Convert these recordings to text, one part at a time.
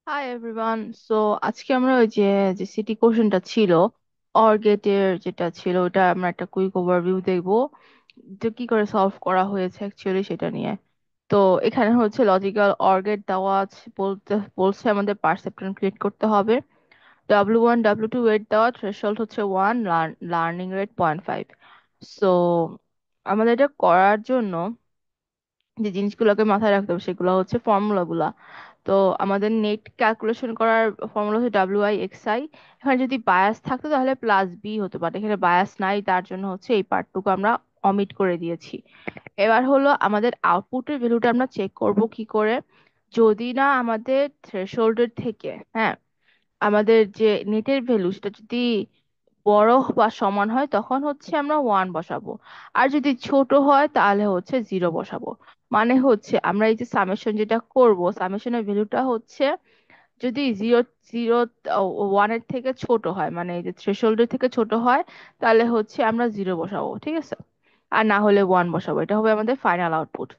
Hi everyone. So আজকে আমরা ওই যে যে সিটি কোশ্চেনটা ছিল, অর গেটের যেটা ছিল ওটা আমরা একটা কুইক ওভারভিউ দেখবো, যে কি করে সলভ করা হয়েছে অ্যাকচুয়ালি সেটা নিয়ে। তো এখানে হচ্ছে লজিক্যাল অর গেট দেওয়া আছে, বলতে বলছে আমাদের পারসেপ্ট্রন ক্রিয়েট করতে হবে। W1 W2 ওয়েট দেওয়া, থ্রেশহোল্ড হচ্ছে 1, লার্নিং রেট 0.5। সো আমাদের এটা করার জন্য যে জিনিসগুলোকে মাথায় রাখতে হবে সেগুলো হচ্ছে ফর্মুলাগুলা। তো আমাদের নেট ক্যালকুলেশন করার ফর্মুলা হচ্ছে WI/XI। এখানে যদি বায়াস থাকতো তাহলে +B হতো, বাট এখানে বায়াস নাই, তার জন্য হচ্ছে এই পার্টটুকু আমরা অমিট করে দিয়েছি। এবার হলো আমাদের আউটপুটের ভ্যালুটা আমরা চেক করব কি করে। যদি না আমাদের থ্রেশহোল্ডের থেকে, হ্যাঁ, আমাদের যে নেটের ভ্যালু সেটা যদি বড় বা সমান হয় তখন হচ্ছে আমরা 1 বসাবো। আর যদি ছোট হয় তাহলে হচ্ছে 0 বসাবো। মানে হচ্ছে আমরা এই যে সামেশন যেটা করব, সামেশনের ভ্যালুটা হচ্ছে যদি জিরো জিরো 1-এর থেকে ছোট হয়, মানে এই যে থ্রেশহোল্ডের থেকে ছোট হয়, তাহলে হচ্ছে আমরা 0 বসাবো, ঠিক আছে। আর না হলে 1 বসাবো, এটা হবে আমাদের ফাইনাল আউটপুট।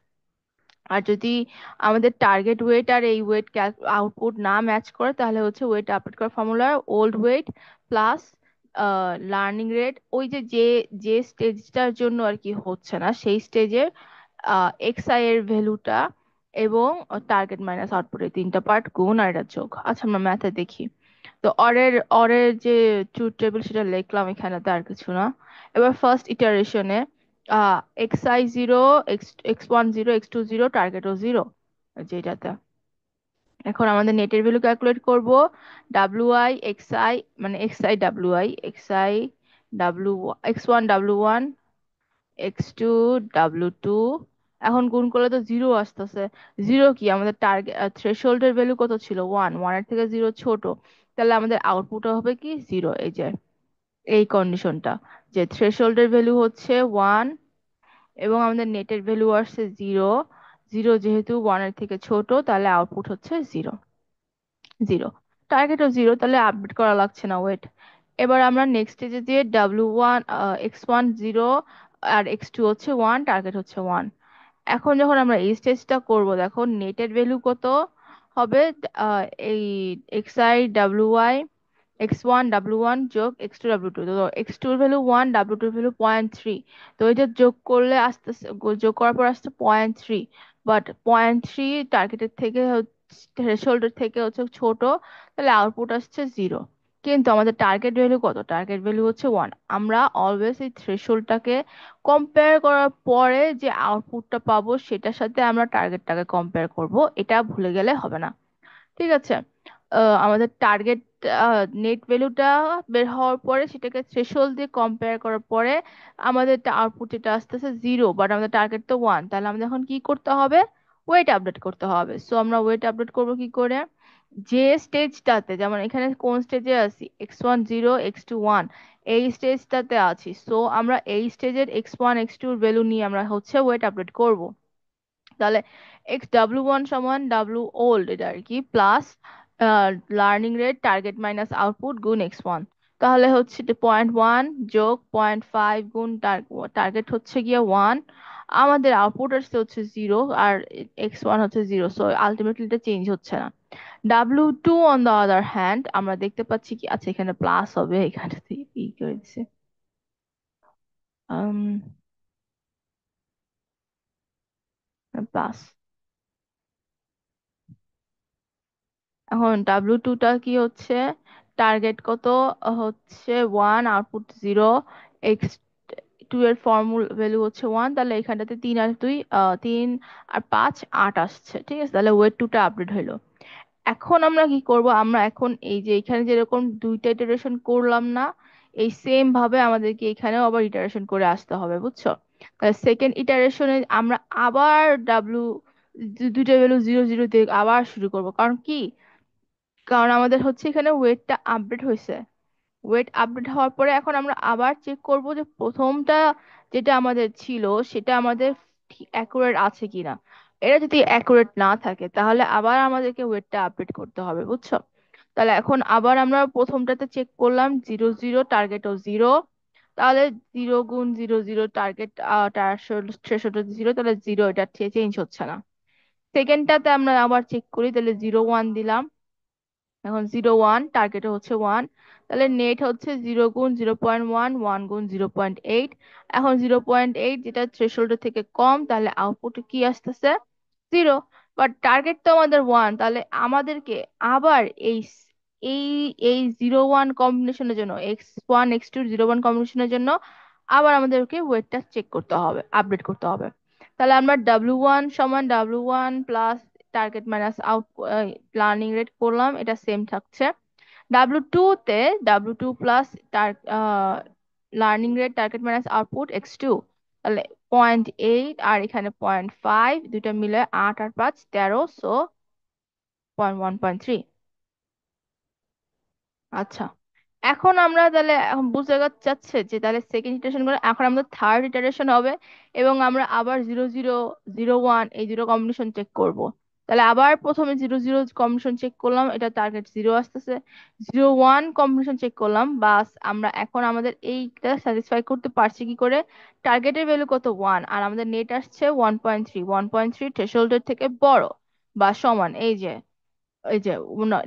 আর যদি আমাদের টার্গেট ওয়েট আর এই ওয়েট আউটপুট না ম্যাচ করে তাহলে হচ্ছে ওয়েট আপডেট করার formula old weight plus learning rate, ওই যে যে যে স্টেজটার জন্য আর কি হচ্ছে না সেই স্টেজের XI এর ভ্যালুটা, এবং টার্গেট মাইনাস আউটপুট, এই তিনটা পার্ট গুণ আর এটা যোগ। আচ্ছা আমরা ম্যাথে দেখি। তো অরের অরের যে ট্রুথ টেবিল সেটা লিখলাম এখানে, তো আর কিছু না। এবার ফার্স্ট ইটারেশনে XI 0, X1 0, X2 0, টার্গেটও 0, যেটাতে। এখন আমাদের নেটের ভ্যালু ক্যালকুলেট করব। WI/XI, মানে X1 W1, X2 W2, এখন গুণ করলে তো 0 আসতেছে। 0 কি আমাদের টার্গেট থ্রেশহোল্ডের ভ্যালু কত ছিল? 1, 1-এর থেকে 0 ছোট, তাহলে আমাদের আউটপুট হবে কি 0। এই যে এই কন্ডিশনটা, যে থ্রেশহোল্ডের ভ্যালু হচ্ছে 1 এবং আমাদের নেটের ভ্যালু আসছে 0। 0 যেহেতু 1-এর থেকে ছোট তাহলে আউটপুট হচ্ছে 0। 0, টার্গেটও 0, তাহলে আপডেট করা লাগছে না ওয়েট। এবার আমরা নেক্সট স্টেজে দিয়ে W1, X1 0 আর X2 হচ্ছে 1, টার্গেট হচ্ছে 1। এখন যখন আমরা এই স্টেজটা করব, দেখো নেটের ভ্যালু কত হবে। আহ, এই XI/WI, X1 W1 যোগ X2 W2, তো X2 এর ভ্যালু 1, W2 এর ভ্যালু 0.3। তো এটা যোগ করলে আস্তে যোগ করার পর আসছে 0.3, বাট 0.3 টার্গেটের থেকে, থ্রেশহোল্ডের থেকে হচ্ছে ছোট, তাহলে আউটপুট আসছে 0। কিন্তু আমাদের টার্গেট ভ্যালু কত? টার্গেট ভ্যালু হচ্ছে 1। আমরা অলওয়েজ এই থ্রেশহোল্ডটাকে কম্পেয়ার করার পরে যে আউটপুটটা পাবো সেটার সাথে আমরা টার্গেটটাকে কম্পেয়ার করব, এটা ভুলে গেলে হবে না, ঠিক আছে। আমাদের টার্গেট নেট ভ্যালুটা বের হওয়ার পরে সেটাকে থ্রেশহোল্ড দিয়ে কম্পেয়ার করার পরে আমাদের আউটপুট যেটা আসতেছে 0, বাট আমাদের টার্গেট তো 1, তাহলে আমাদের এখন কি করতে হবে? ওয়েট আপডেট করতে হবে। সো আমরা ওয়েট আপডেট করবো কি করে? যে স্টেজটাতে, যেমন এখানে কোন স্টেজে আছি, X1 0, X2 1, এই স্টেজটাতে আছি, সো আমরা এই স্টেজের X1 X2 ভ্যালু নিয়ে আমরা হচ্ছে ওয়েট আপডেট করব। তাহলে X W1 সমান W ওল্ড, এটা আর কি, plus learning rate target minus output গুণ X1। তাহলে হচ্ছে 0.1 যোগ 0.5 গুণ টার্গেট হচ্ছে গিয়ে 1, আমাদের আউটপুট আসছে হচ্ছে 0, আর X1 হচ্ছে 0, সো আলটিমেটলি এটা চেঞ্জ হচ্ছে না। W2 on the other hand আমরা দেখতে পাচ্ছি কি, আচ্ছা এখানে প্লাস হবে, এখানে ই করে দিছে প্লাস। এখন W2টা কি হচ্ছে? টার্গেট কত? হচ্ছে 1, আউটপুট 0। X2 এর ফর্মুলা ভ্যালু হচ্ছে 1, তাহলে এখানটাতে 3 আর 2, 3 আর 5 8 আসছে, ঠিক আছে। তাহলে ওয়েট টুটা আপডেট হইলো। এখন আমরা কি করব? আমরা এখন এই যে এখানে যেরকম দুইটা ইটারেশন করলাম না, এই সেম ভাবে আমাদেরকে এখানেও আবার ইটারেশন করে আসতে হবে, বুঝছো? তাহলে সেকেন্ড ইটারেশনে আমরা আবার ডাব্লিউ, দুইটা ভ্যালু 0 0 দিয়ে আবার শুরু করব। কারণ কি? কারণ আমাদের হচ্ছে এখানে ওয়েটটা আপডেট হয়েছে। ওয়েট আপডেট হওয়ার পরে এখন আমরা আবার চেক করব যে প্রথমটা যেটা আমাদের ছিল সেটা আমাদের অ্যাকুরেট আছে কিনা। এটা যদি অ্যাকুরেট না থাকে তাহলে আবার আমাদেরকে ওয়েটটা আপডেট করতে হবে, বুঝছো? তাহলে এখন আবার আমরা প্রথমটাতে চেক করলাম 0 0, টার্গেটও 0। তাহলে 0 গুণ 0 0, টার্গেট থ্রেশহোল্ড 0, তাহলে 0, এটা চেঞ্জ হচ্ছে না। সেকেন্ডটাতে আমরা আবার চেক করি, তাহলে 0 1 দিলাম, এখন 0 1, টার্গেটে হচ্ছে 1, তাহলে নেট হচ্ছে 0 গুণ 0.1, 1 গুণ 0.8। এখন 0.8 যেটা থ্রেশহোল্ডের থেকে কম, তাহলে আউটপুটে কি আসতেছে? 0। বাট টার্গেট তো আমাদের 1, তাহলে আমাদেরকে আবার এই এই 0 1 কম্বিনেশনের জন্য, x1 x2 0 1 কম্বিনেশনের জন্য আবার আমাদেরকে ওয়েটটা চেক করতে হবে, আপডেট করতে হবে। তাহলে আমরা W1 সমান W1 plus target minus out learning rate করলাম, এটা সেম থাকছে। W2 তে W2 plus learning rate target minus output x2, তাহলে 0.8 আর এখানে 0.5, দুইটা মিলে 8 আর 5 13, সো 0.1.3। আচ্ছা, এখন আমরা তাহলে এখন বুঝতে যাচ্ছে যে তাহলে সেকেন্ড ইটারেশন করে এখন আমাদের থার্ড ইটারেশন হবে, এবং আমরা আবার 0 0 0 1 এই দুটো কম্বিনেশন চেক করব। তাহলে আবার প্রথমে 0 0 কম্বিনেশন চেক করলাম, এটা টার্গেট 0 আসতেছে। 0 1 কম্বিনেশন চেক করলাম, বাস আমরা এখন আমাদের এইটা স্যাটিসফাই করতে পারছি কি করে? টার্গেটের ভ্যালু কত? 1, আর আমাদের নেট আসছে 1.3। 1.3 থ্রেশহোল্ডের থেকে বড় বা সমান, এই যে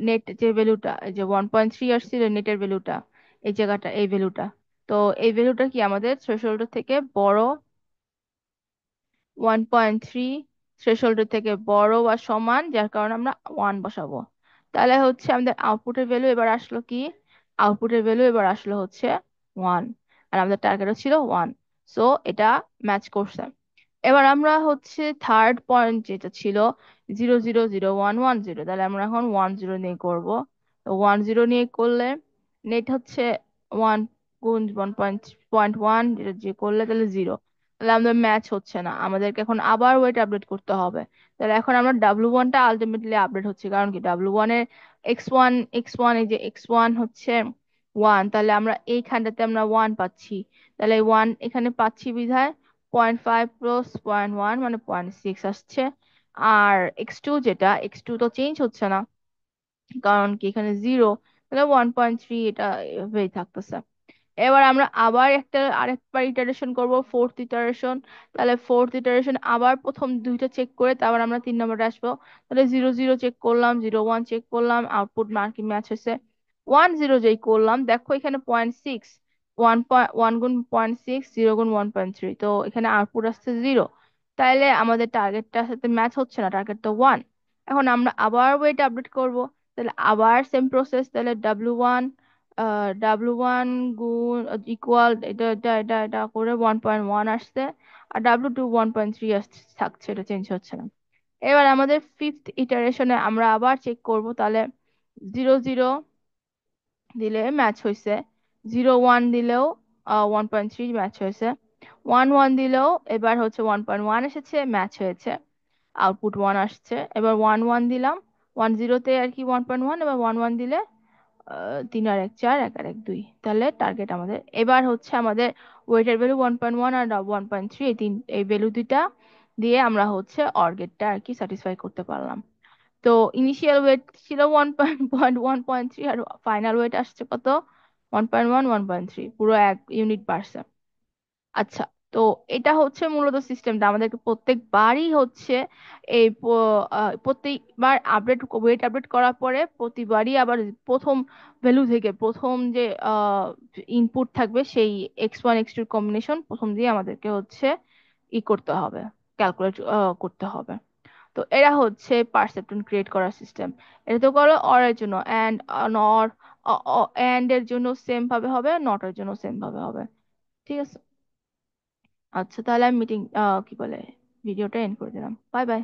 নেট যে ভ্যালুটা, এই যে 1.3 আসছিল নেটের ভ্যালুটা, এই জায়গাটা, এই ভ্যালুটা। তো এই ভ্যালুটা কি আমাদের থ্রেশহোল্ডের থেকে বড়, 1.3 থ্রেশহোল্ডের থেকে বড় বা সমান, যার কারণে আমরা 1 বসাবো। তাহলে হচ্ছে আমাদের আউটপুটের ভ্যালু এবার আসলো কি? আউটপুটের ভ্যালু এবার আসলো হচ্ছে 1, আর আমাদের টার্গেটও ছিল 1। সো এটা ম্যাচ করছে। এবার আমরা হচ্ছে থার্ড পয়েন্ট যেটা ছিল 0 0 0 1 1 0, তাহলে আমরা এখন 1 0 নিয়ে করব। তো 1 0 নিয়ে করলে নেট হচ্ছে 1 গুণ 1.1, যেটা যে করলে তাহলে 0। তাহলে আমাদের ম্যাচ হচ্ছে না, আমাদেরকে এখন আবার ওয়েট আপডেট করতে হবে। তাহলে এখন আমরা W1টা আলটিমেটলি আপডেট হচ্ছে, কারণ কি W1 এর x1 এই যে x1 হচ্ছে 1, তাহলে আমরা এইখানটাতে আমরা 1 পাচ্ছি। তাহলে 1 এখানে পাচ্ছি বিধায় 0.5 প্লাস 0.1 মানে 0.6 আসছে। আর x2, যেটা x2 তো চেঞ্জ হচ্ছে না, কারণ কি এখানে 0, তাহলে 1.3 এটা এভাবেই থাকতেছে। এবার আমরা আবার আরেকবার ইটারেশন করব, ফোর্থ ইটারেশন। তাহলে ফোর্থ ইটারেশন আবার প্রথম দুইটা চেক করে তারপর আমরা 3 নম্বরে আসবো। তাহলে 0 0 চেক করলাম, 0 1 চেক করলাম, আউটপুট মার্কি ম্যাচ হয়েছে। 1 0 যেই করলাম, দেখো এখানে 0.6, 1 গুণ 0.6, 0 গুণ 1.3, তো এখানে আউটপুট আসছে 0। তাইলে আমাদের টার্গেটটার সাথে ম্যাচ হচ্ছে না, টার্গেট তো 1। এখন আমরা আবার ওয়েট আপডেট করব। তাহলে আবার সেম প্রসেস, তাহলে W1 গুণ ইকুয়াল এটা এটা এটা এটা করে 1.1 আসছে, আর W2 1.3 থাকছে, এটা চেঞ্জ হচ্ছে না। এবার আমাদের ফিফথ ইটারেশনে আমরা আবার চেক করব, তাহলে 0 0 দিলে ম্যাচ হয়েছে, 0 1 দিলেও 1.3 ম্যাচ হয়েছে, 1 1 দিলেও এবার হচ্ছে 1.1 এসেছে, ম্যাচ হয়েছে, আউটপুট 1 আসছে। এবার 1 1 দিলাম, 1 0 তে আর কি 1.1, এবার 1 1 দিলে 3 আর 1 4, 1 আর 1 2, তাহলে টার্গেট আমাদের এবার হচ্ছে আমাদের ওয়েটের ভ্যালু 1.1 আর 1.3, এই ভ্যালু দুইটা দিয়ে আমরা হচ্ছে অর্গেটটা আর কি স্যাটিসফাই করতে পারলাম। তো ইনিশিয়াল ওয়েট ছিল 1.1.3, আর ফাইনাল ওয়েট আসছে কত? 1.1 1.3, পুরো 1 ইউনিট বাড়ছে। আচ্ছা, তো এটা হচ্ছে মূলত সিস্টেমটা আমাদেরকে প্রত্যেকবারই হচ্ছে প্রত্যেকবার ওয়েট আপডেট করার পরে প্রতিবারই আবার প্রথম ভ্যালু থেকে প্রথম যে ইনপুট থাকবে সেই x1 x2 কম্বিনেশন প্রথম দিয়ে আমাদেরকে হচ্ছে করতে হবে, ক্যালকুলেট করতে হবে। তো এরা হচ্ছে পারসেপট্রন ক্রিয়েট করার সিস্টেম। এটা তো করো অর এর জন্য, অ্যান্ড নর, অ্যান্ড এর জন্য সেম ভাবে হবে, নট এর জন্য সেম ভাবে হবে। ঠিক আছে। আচ্ছা, তাহলে আমি কি বলে, ভিডিওটা এন্ড করে দিলাম। Bye bye.